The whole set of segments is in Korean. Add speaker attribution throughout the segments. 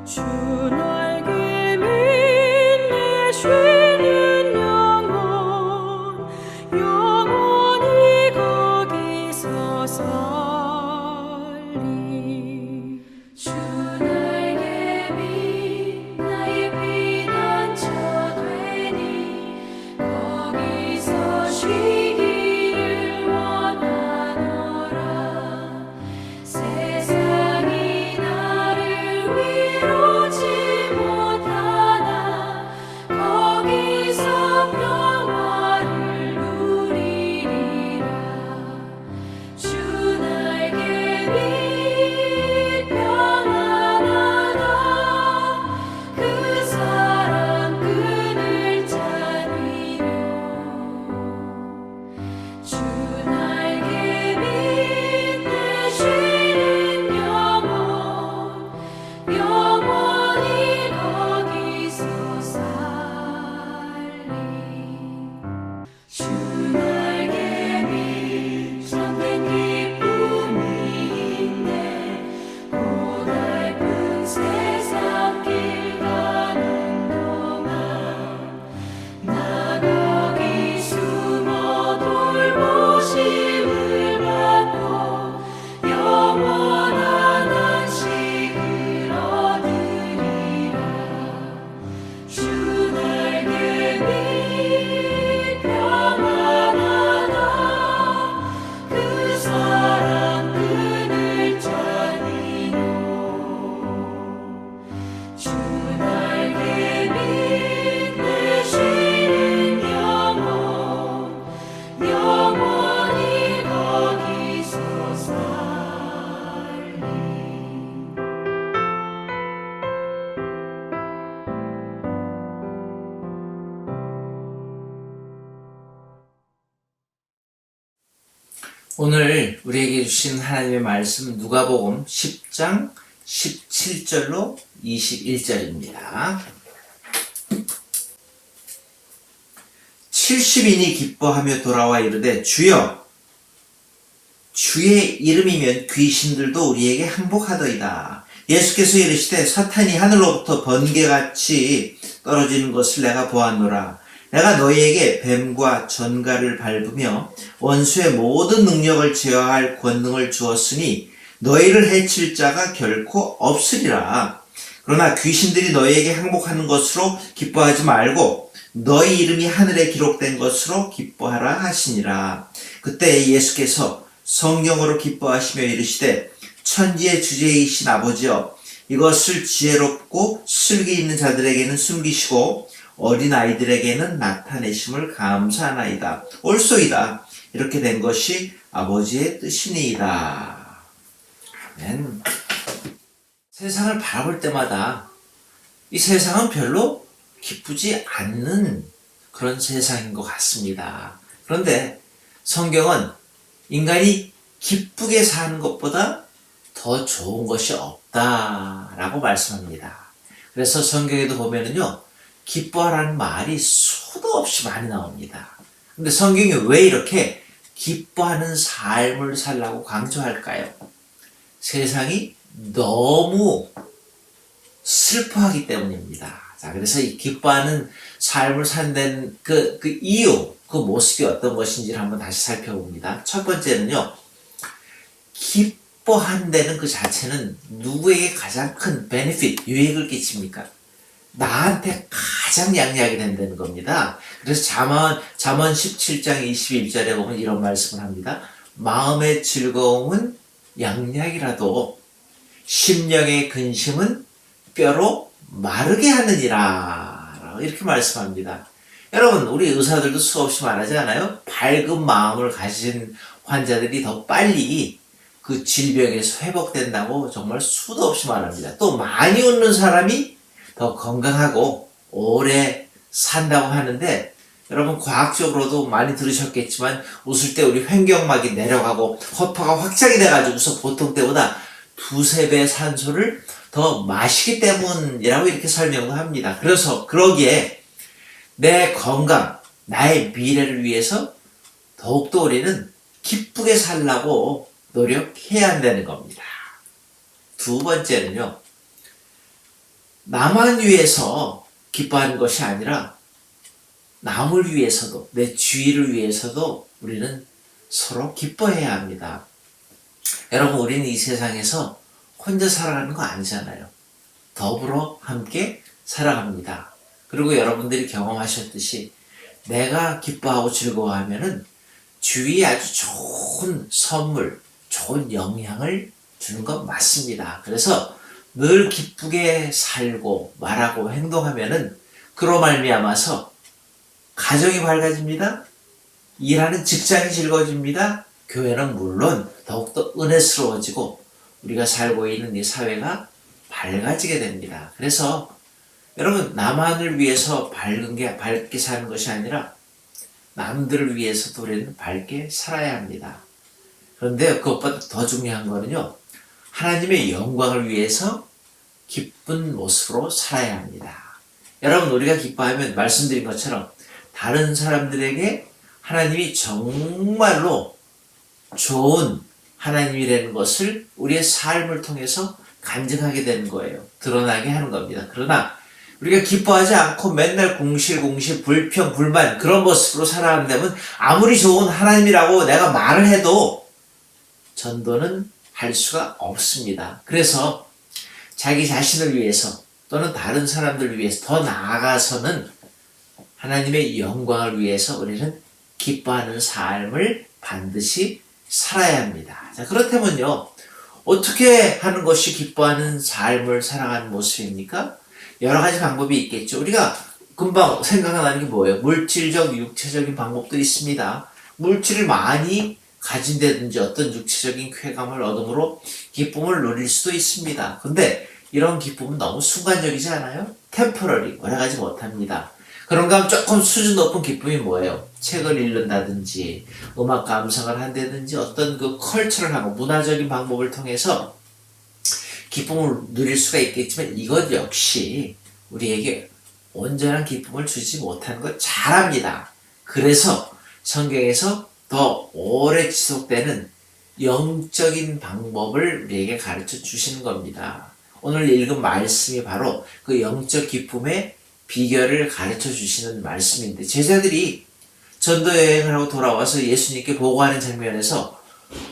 Speaker 1: 주 날개 밑에 쉬는 영혼 영원히 거기서 살리 주 날개 밑 나의 피난처 되니 거기서 쉬기를 원하노라 세상이 나를 위로치 못하나 거기서 평화를 누리리라 주 날개 밑 평안하다 그 사랑 끈을 짜리며 주 날개 밑에 쉬는 영혼 영원히 거기서 살리 주 날개 밑 참된 기쁨이 있네 고달픈 세상 길 가는 동안 나 거기 숨어 돌보심을 받고 영원한 안식을 얻으리라 주 날개 밑 평안하다 그 사랑 끈을 짜리요 주 날개 밑에 쉬는 영혼 영원히 거기서 살리
Speaker 2: 오늘 우리에게 주신 하나님의 말씀 누가복음 10장 17절로 21절입니다. 70인이 기뻐하며 돌아와 이르되 주여 주의 이름이면 귀신들도 우리에게 항복하더이다. 예수께서 이르시되 사탄이 하늘로부터 번개같이 떨어지는 것을 내가 보았노라. 내가 너희에게 뱀과 전갈을 밟으며 원수의 모든 능력을 제어할 권능을 주었으니 너희를 해칠 자가 결코 없으리라. 그러나 귀신들이 너희에게 항복하는 것으로 기뻐하지 말고 너희 이름이 하늘에 기록된 것으로 기뻐하라 하시니라. 그때 예수께서 성령으로 기뻐하시며 이르시되 천지의 주제이신 아버지여 이것을 지혜롭고 슬기 있는 자들에게는 숨기시고 어린 아이들에게는 나타내심을 감사하나이다. 옳소이다. 이렇게 된 것이 아버지의 뜻이니이다. 아멘. 세상을 바라볼 때마다 이 세상은 별로 기쁘지 않는 그런 세상인 것 같습니다. 그런데 성경은 인간이 기쁘게 사는 것보다 더 좋은 것이 없다라고 말씀합니다. 그래서 성경에도 보면은요, 기뻐하라는 말이 수도 없이 많이 나옵니다. 근데 성경이 왜 이렇게 기뻐하는 삶을 살라고 강조할까요? 세상이 너무 슬퍼하기 때문입니다. 자, 그래서 이 기뻐하는 삶을 산다는 그 이유, 그 모습이 어떤 것인지를 한번 다시 살펴봅니다. 첫 번째는요, 기뻐한다는 그 자체는 누구에게 가장 큰 베네핏, 유익을 끼칩니까? 나한테 가장 양리하게 된다는 겁니다. 그래서 잠언 17장 21절에 보면 이런 말씀을 합니다. 마음의 즐거움은 양약이라도 심령의 근심은 뼈로 마르게 하느니라. 이렇게 말씀합니다. 여러분, 우리 의사들도 수없이 말하지 않아요? 밝은 마음을 가진 환자들이 더 빨리 그 질병에서 회복된다고 정말 수도 없이 말합니다. 또 많이 웃는 사람이 더 건강하고 오래 산다고 하는데, 여러분 과학적으로도 많이 들으셨겠지만 웃을 때 우리 횡격막이 내려가고 허파가 확장이 돼가지고서 보통 때보다 두세 배 산소를 더 마시기 때문이라고 이렇게 설명을 합니다. 그래서 그러기에 내 건강, 나의 미래를 위해서 더욱더 우리는 기쁘게 살라고 노력해야 한다는 겁니다. 두 번째는요, 나만 위해서 기뻐하는 것이 아니라 남을 위해서도, 내 주위를 위해서도 우리는 서로 기뻐해야 합니다. 여러분, 우리는 이 세상에서 혼자 살아가는 거 아니잖아요. 더불어 함께 살아갑니다. 그리고 여러분들이 경험하셨듯이 내가 기뻐하고 즐거워하면은 주위에 아주 좋은 선물, 좋은 영향을 주는 건 맞습니다. 그래서 늘 기쁘게 살고 말하고 행동하면은 그로 말미암아서 가정이 밝아집니다. 일하는 직장이 즐거워집니다. 교회는 물론 더욱더 은혜스러워지고 우리가 살고 있는 이 사회가 밝아지게 됩니다. 그래서 여러분, 나만을 위해서 밝게 사는 것이 아니라 남들을 위해서도 우리는 밝게 살아야 합니다. 그런데 그것보다 더 중요한 거는요, 하나님의 영광을 위해서 기쁜 모습으로 살아야 합니다. 여러분, 우리가 기뻐하면 말씀드린 것처럼 다른 사람들에게 하나님이 정말로 좋은 하나님이라는 것을 우리의 삶을 통해서 간증하게 되는 거예요. 드러나게 하는 겁니다. 그러나 우리가 기뻐하지 않고 맨날 궁실궁실 불평 불만 그런 모습으로 살아간다면 아무리 좋은 하나님이라고 내가 말을 해도 전도는 할 수가 없습니다. 그래서 자기 자신을 위해서 또는 다른 사람들을 위해서 더 나아가서는 하나님의 영광을 위해서 우리는 기뻐하는 삶을 반드시 살아야 합니다. 자, 그렇다면요, 어떻게 하는 것이 기뻐하는 삶을 살아가는 모습입니까? 여러 가지 방법이 있겠죠. 우리가 금방 생각나는 게 뭐예요? 물질적, 육체적인 방법도 있습니다. 물질을 많이 가진다든지 어떤 육체적인 쾌감을 얻음으로 기쁨을 누릴 수도 있습니다. 근데 이런 기쁨은 너무 순간적이지 않아요? 템포러리, 오래가지 못합니다. 그런가 하면 조금 수준 높은 기쁨이 뭐예요? 책을 읽는다든지 음악 감상을 한다든지 어떤 그 컬처럴한 문화적인 방법을 통해서 기쁨을 누릴 수가 있겠지만 이것 역시 우리에게 온전한 기쁨을 주지 못하는 걸 잘 압니다. 그래서 성경에서 더 오래 지속되는 영적인 방법을 우리에게 가르쳐 주시는 겁니다. 오늘 읽은 말씀이 바로 그 영적 기쁨의 비결을 가르쳐 주시는 말씀인데, 제자들이 전도 여행을 하고 돌아와서 예수님께 보고하는 장면에서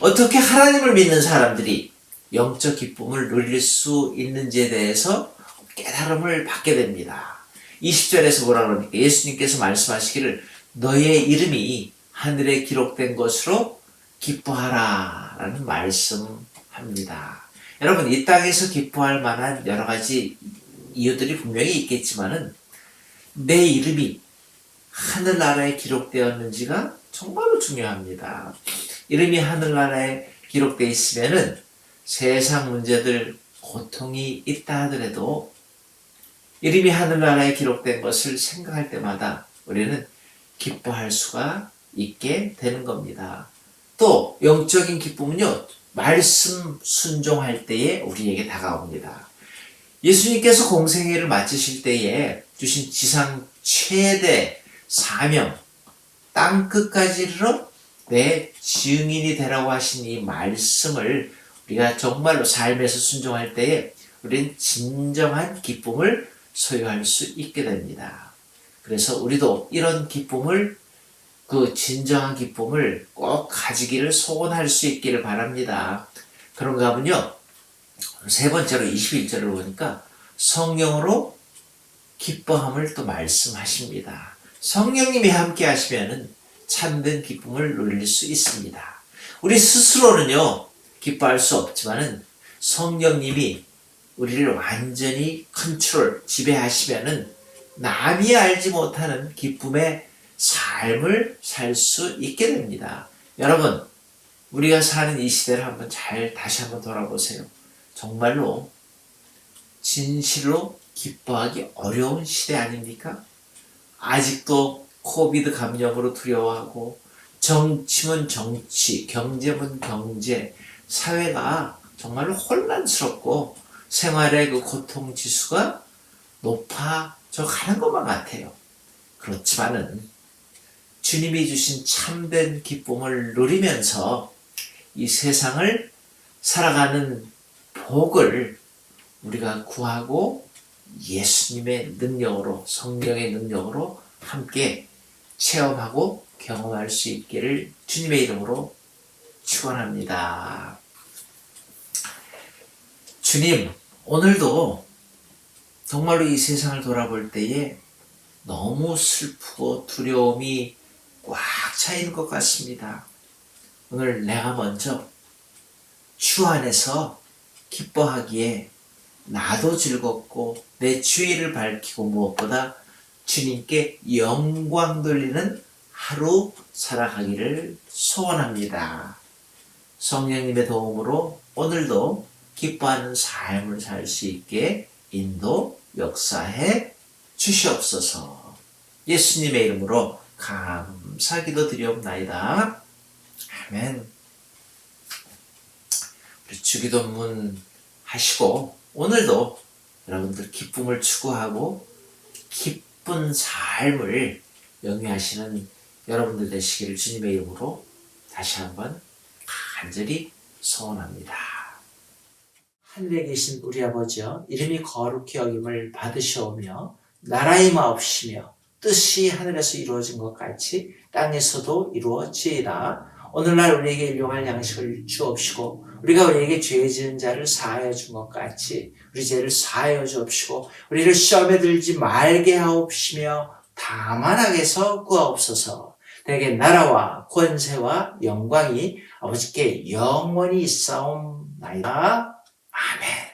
Speaker 2: 어떻게 하나님을 믿는 사람들이 영적 기쁨을 누릴 수 있는지에 대해서 깨달음을 받게 됩니다. 20절에서 뭐라 그러니까 예수님께서 말씀하시기를 너의 이름이 하늘에 기록된 것으로 기뻐하라 라는 말씀합니다. 여러분, 이 땅에서 기뻐할 만한 여러 가지 이유들이 분명히 있겠지만은 내 이름이 하늘나라에 기록되었는지가 정말로 중요합니다. 이름이 하늘나라에 기록되어 있으면은 세상 문제들, 고통이 있다 하더라도 이름이 하늘나라에 기록된 것을 생각할 때마다 우리는 기뻐할 수가 있게 되는 겁니다. 또 영적인 기쁨은요, 말씀 순종할 때에 우리에게 다가옵니다. 예수님께서 공생애를 마치실 때에 주신 지상 최대 사명, 땅끝까지 이르러 내 증인이 되라고 하신 이 말씀을 우리가 정말로 삶에서 순종할 때에 우리는 진정한 기쁨을 소유할 수 있게 됩니다. 그래서 우리도 이런 기쁨을, 그 진정한 기쁨을 꼭 가지기를 소원할 수 있기를 바랍니다. 그런가 하면요, 세 번째로 21절을 보니까 성령으로 기뻐함을 또 말씀하십니다. 성령님이 함께 하시면은 참된 기쁨을 누릴 수 있습니다. 우리 스스로는요, 기뻐할 수 없지만은 성령님이 우리를 완전히 컨트롤, 지배하시면은 남이 알지 못하는 기쁨의 삶을 살 수 있게 됩니다. 여러분, 우리가 사는 이 시대를 한번 다시 한번 돌아보세요. 정말로 진실로 기뻐하기 어려운 시대 아닙니까? 아직도 코비드 감염으로 두려워하고 정치면 정치, 경제면 경제, 사회가 정말로 혼란스럽고 생활의 그 고통 지수가 높아져 가는 것만 같아요. 그렇지만은 주님이 주신 참된 기쁨을 누리면서 이 세상을 살아가는 복을 우리가 구하고 예수님의 능력으로, 성령의 능력으로 함께 체험하고 경험할 수 있기를 주님의 이름으로 축원합니다. 주님, 오늘도 정말로 이 세상을 돌아볼 때에 너무 슬프고 두려움이 꽉 차 있는 것 같습니다. 오늘 내가 먼저 주 안에서 기뻐하기에 나도 즐겁고 내 주의를 밝히고 무엇보다 주님께 영광 돌리는 하루 살아가기를 소원합니다. 성령님의 도움으로 오늘도 기뻐하는 삶을 살 수 있게 인도 역사해 주시옵소서. 예수님의 이름으로 감사기도 드리옵나이다. 아멘. 우리 주기도문 하시고 오늘도 여러분들 기쁨을 추구하고 기쁜 삶을 영위하시는 여러분들 되시기를 주님의 이름으로 다시 한번 간절히 소원합니다. 하늘에 계신 우리 아버지여, 이름이 거룩히 여김을 받으시오며 나라의 마옵시며 뜻이 하늘에서 이루어진 것 같이 땅에서도 이루어지이다. 오늘날 우리에게 일용할 양식을 주옵시고 우리가 우리에게 죄 지은 자를 사하여 준 것 같이 우리 죄를 사하여 주옵시고 우리를 시험에 들지 말게 하옵시며 다만 악에서 구하옵소서. 내게 나라와 권세와 영광이 아버지께 영원히 있사옵나이다. 아멘.